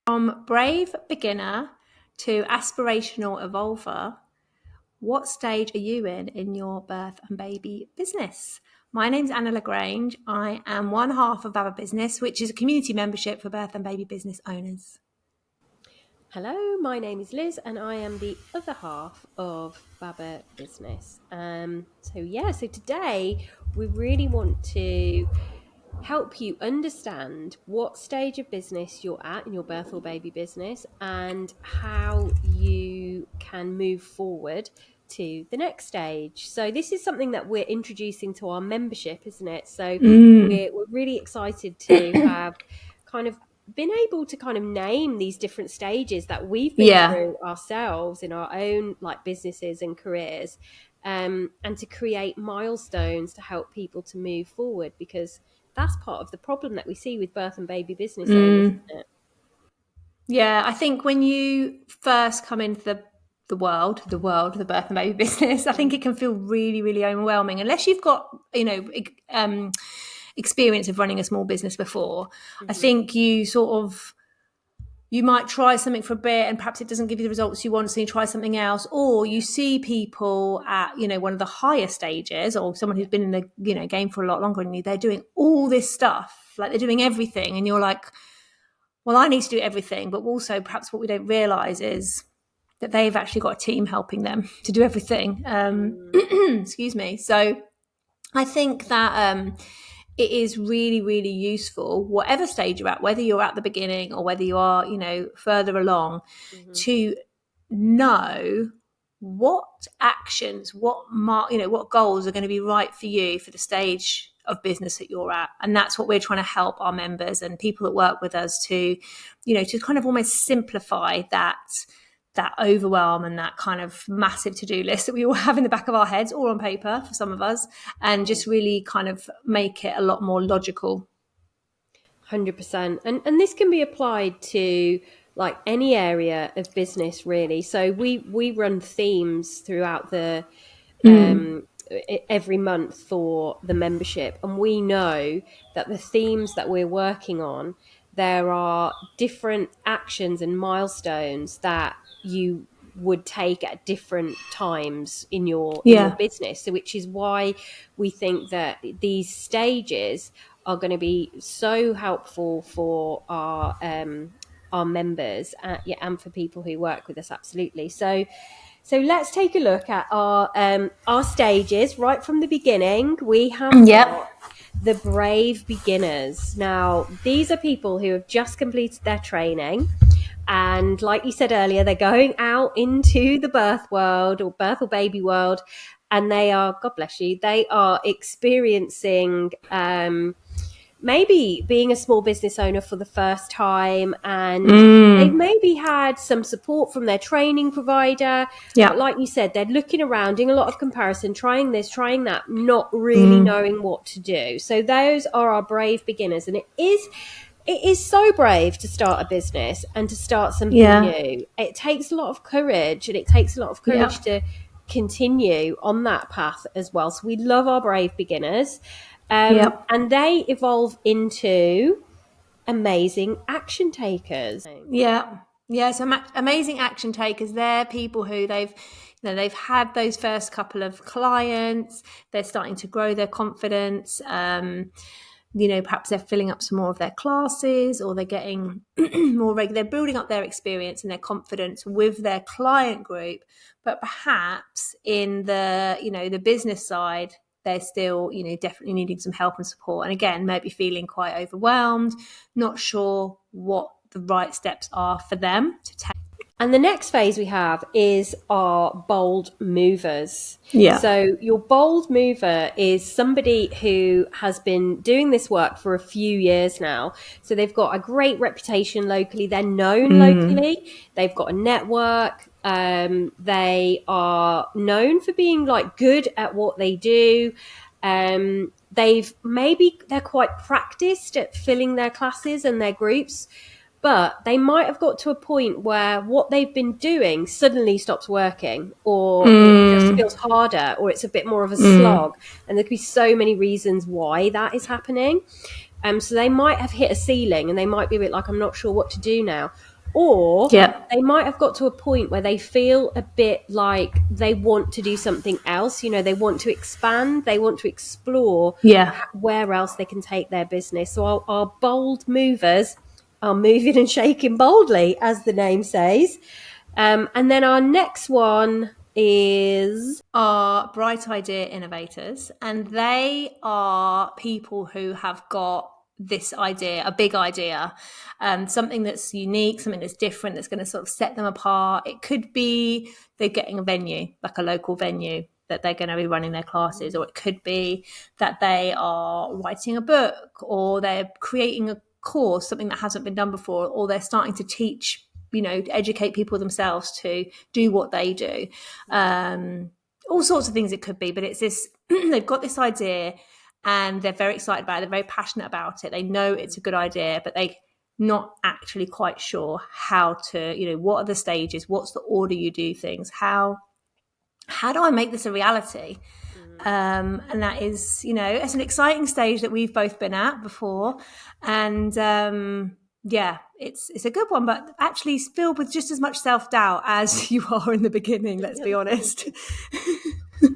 From brave beginner to aspirational evolver, what stage are you in your birth and baby business? My name's Anna LaGrange. I am one half of Baba Business, which is a community membership for birth and baby business owners. Hello, my name is Liz and I am the other half of Baba Business. So today we really want to help you understand what stage of business you're at in your birth or baby business and how you can move forward to the next stage. So this is something that we're introducing to our membership, isn't it? So we're really excited to have kind of been able to kind of name these different stages that we've been through ourselves in our own like businesses and careers, and to create milestones to help people to move forward, because that's part of the problem that we see with birth and baby business owners, isn't it? Yeah, I think when you first come into the world, the birth and baby business, I think it can feel really, really overwhelming unless you've got, experience of running a small business before. I think you might try something for a bit and perhaps it doesn't give you the results you want, so you try something else, or you see people at, one of the higher stages, or someone who's been in the, game for a lot longer than you, they're doing all this stuff, like they're doing everything, and you're like, well, I need to do everything. But also perhaps what we don't realize is that they've actually got a team helping them to do everything. Excuse me. So I think that it is really, really useful, whatever stage you're at, whether you're at the beginning or whether you are, further along, to know what actions, what goals are going to be right for you for the stage of business that you're at. And that's what we're trying to help our members and people that work with us to, to kind of almost simplify that overwhelm and that kind of massive to-do list that we all have in the back of our heads or on paper for some of us, and just really kind of make it a lot more logical. 100%. And this can be applied to like any area of business, really. So we run themes throughout the every month for the membership, and we know that the themes that we're working on, there are different actions and milestones that you would take at different times in your business. So which is why we think that these stages are going to be so helpful for our members, and for people who work with us. Absolutely. So let's take a look at our stages right from the beginning. We have got the brave beginners. Now, these are people who have just completed their training. And like you said earlier, they're going out into the birth world or birth or baby world. And they are, God bless you, they are experiencing maybe being a small business owner for the first time, and they've maybe had some support from their training provider. But like you said, they're looking around, doing a lot of comparison, trying this, trying that, not really knowing what to do. So those are our brave beginners. And it is so brave to start a business and to start something new. It takes a lot of courage, and it takes a lot of courage to continue on that path as well. So we love our brave beginners. And they evolve into amazing action takers. So amazing action takers. They're people who they've had those first couple of clients, they're starting to grow their confidence. Perhaps they're filling up some more of their classes, or they're getting more regular. They're building up their experience and their confidence with their client group. But perhaps in the business side, they're still, definitely needing some help and support. And again, maybe feeling quite overwhelmed, not sure what the right steps are for them to take. And the next phase we have is our bold movers. So your bold mover is somebody who has been doing this work for a few years now. So they've got a great reputation locally. They're known locally. They've got a network. They are known for being like good at what they do. They're quite practiced at filling their classes and their groups. But they might have got to a point where what they've been doing suddenly stops working, or it just feels harder, or it's a bit more of a slog. And there could be so many reasons why that is happening. So they might have hit a ceiling, and they might be a bit like, I'm not sure what to do now. Or Yeah. they might have got to a point where they feel a bit like they want to do something else. They want to expand, they want to explore Yeah. where else they can take their business. So our bold movers are moving and shaking boldly, as the name says. And then our next one is Are bright idea innovators, and they are people who have got this idea, a big idea, something that's unique, something that's different, that's going to sort of set them apart. It could be they're getting a venue, like a local venue that they're going to be running their classes, or it could be that they are writing a book, or they're creating a course, something that hasn't been done before, or they're starting to teach, educate people themselves to do what they do. All sorts of things it could be, but it's this they've got this idea and they're very excited about it, they're very passionate about it, they know it's a good idea, but they not actually quite sure how to, what are the stages, what's the order you do things, how do I make this a reality? And that is, it's an exciting stage that we've both been at before. And yeah, it's a good one, but actually it's filled with just as much self-doubt as you are in the beginning, let's be honest.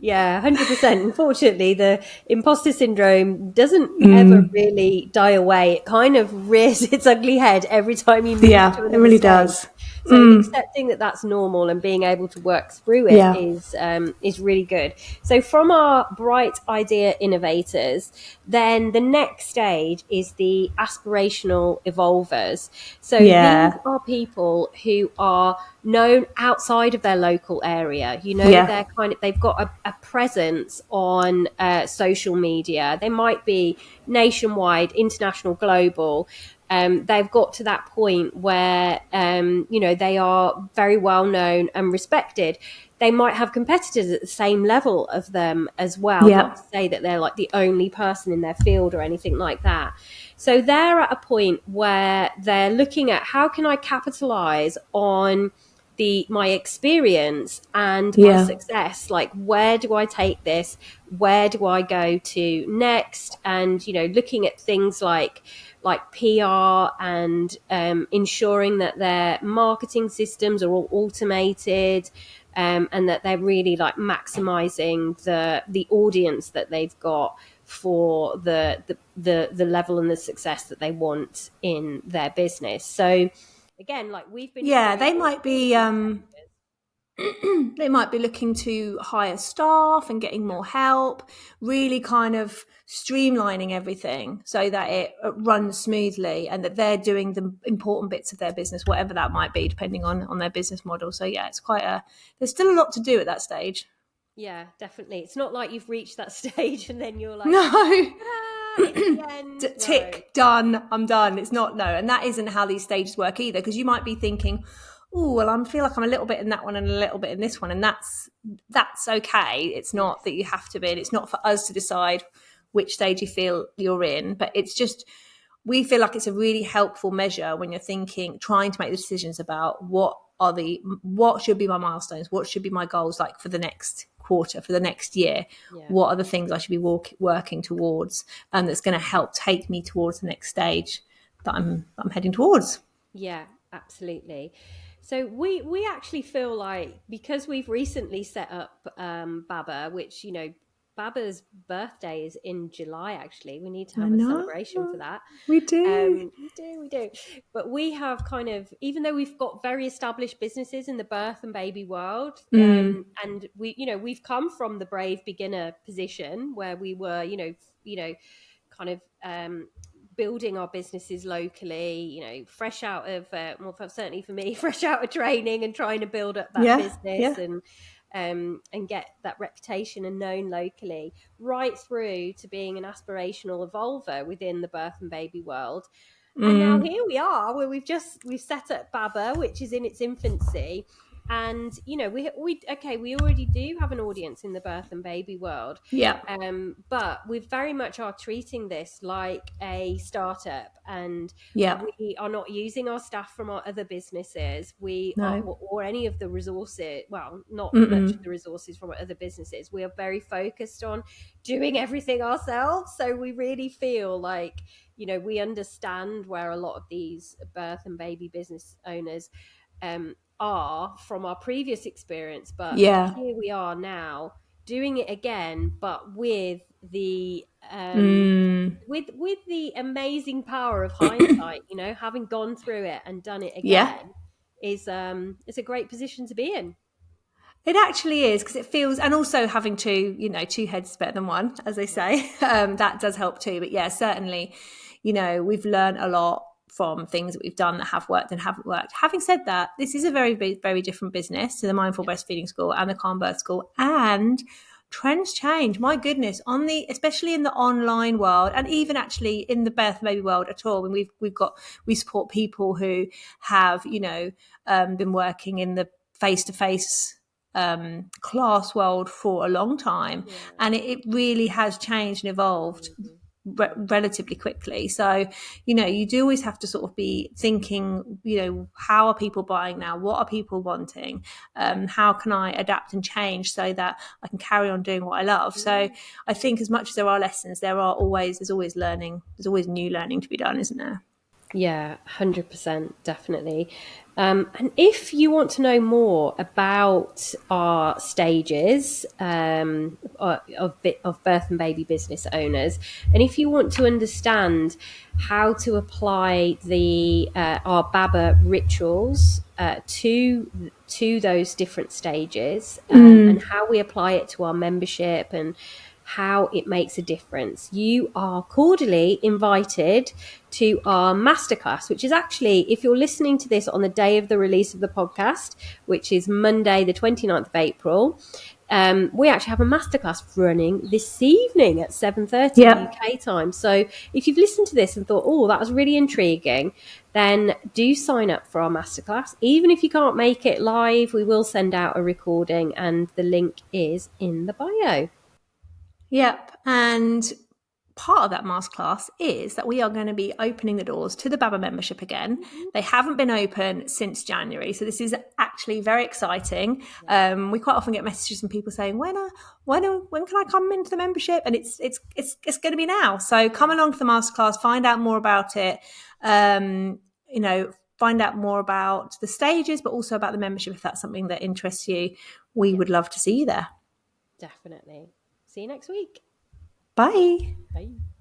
Yeah, 100%. Unfortunately, the imposter syndrome doesn't ever really die away. It kind of rears its ugly head every time you move Yeah, to it another really stage. does. So accepting that that's normal and being able to work through it Yeah. is really good. So from our bright idea innovators, then the next stage is the aspirational evolvers. So these Yeah. are people who are known outside of their local area. Yeah. They've got a presence on social media. They might be nationwide, international, global. They've got to that point where they are very well known and respected. They might have competitors at the same level of them as well, Yeah. not to say that they're like the only person in their field or anything like that. So they're at a point where they're looking at, how can I capitalize on my experience and my Yeah. success? Like, where do I take this? Where do I go to next? And looking at things like PR and ensuring that their marketing systems are all automated, and that they're really like maximizing the audience that they've got for the level and the success that they want in their business. So again, like we've been Yeah, through they all might sorts be of stages. they might be looking to hire staff and getting more help, really kind of streamlining everything so that it runs smoothly and that they're doing the important bits of their business, whatever that might be, depending on their business model. So yeah, it's there's still a lot to do at that stage. Yeah, definitely. It's not like you've reached that stage and then you're like, No. ta-da, it's the end. No. Tick, done, I'm done. It's not, no. And that isn't how these stages work either, because you might be thinking, oh, well, I feel like I'm a little bit in that one and a little bit in this one. And that's okay. It's not that you have to be, and it's not for us to decide which stage you feel you're in, but it's just, we feel like it's a really helpful measure when you're trying to make the decisions about what should be my milestones, what should be my goals, like for the next quarter, for the next year. Yeah. What are the things I should be working towards, that's going to help take me towards the next stage that I'm heading towards. Yeah, absolutely. So we actually feel like, because we've recently set up Baba, which Baba's birthday is in July. Actually, we need to I have a know. celebration for that. We do. We do. But we have kind of, even though we've got very established businesses in the birth and baby world, and we've come from the brave beginner position where we were, kind of building our businesses locally, fresh out of, certainly for me, fresh out of training and trying to build up that business and get that reputation and known locally, right through to being an aspirational evolver within the birth and baby world. And now here we are, where we've set up Baba, which is in its infancy. And we already do have an audience in the birth and baby world, Yeah. but we very much are treating this like a startup, and Yeah. we are not using our staff from our other businesses. We are, No. or any of the resources. Well, not much of Mm-mm. the resources from our other businesses. We are very focused on doing everything ourselves. So we really feel like we understand where a lot of these birth and baby business owners are from our previous experience, but Yeah. here we are now doing it again, but with the Mm. with the amazing power of hindsight. Having gone through it and done it Yeah. again is a great position to be in. It actually is, because it feels, and also having two heads is better than one, as they say. That does help too. But yeah, certainly, we've learned a lot from things that we've done that have worked and haven't worked. Having said that, this is a very, very different business to the Mindful Yeah. Breastfeeding School and the Calm Birth School, and trends change. My goodness, especially in the online world, and even actually in the birth and baby world at all. When we support people who have been working in the face to face class world for a long time, Yeah. and it really has changed and evolved relatively quickly. So you do always have to sort of be thinking, how are people buying now, what are people wanting, how can I adapt and change so that I can carry on doing what I love. So I think as much as there are lessons, there's always learning, there's always new learning to be done, isn't there? Yeah, 100%, definitely. And if you want to know more about our stages of birth and baby business owners, and if you want to understand how to apply our BABA rituals to those different stages, and how we apply it to our membership and how it makes a difference, you are cordially invited to our masterclass, which is actually, if you're listening to this on the day of the release of the podcast, which is Monday, the 29th of April, we actually have a masterclass running this evening at 7:30 Yeah. UK time. So if you've listened to this and thought, oh, that was really intriguing, then do sign up for our masterclass. Even if you can't make it live, we will send out a recording, and the link is in the bio. Yep. And part of that masterclass is that we are going to be opening the doors to the BABA membership again. They haven't been open since January, so this is actually very exciting. We quite often get messages from people saying, "When can I come into the membership?" And it's going to be now. So come along to the masterclass, find out more about it. Find out more about the stages, but also about the membership if that's something that interests you. We would love to see you there. Definitely. See you next week. Bye. Bye.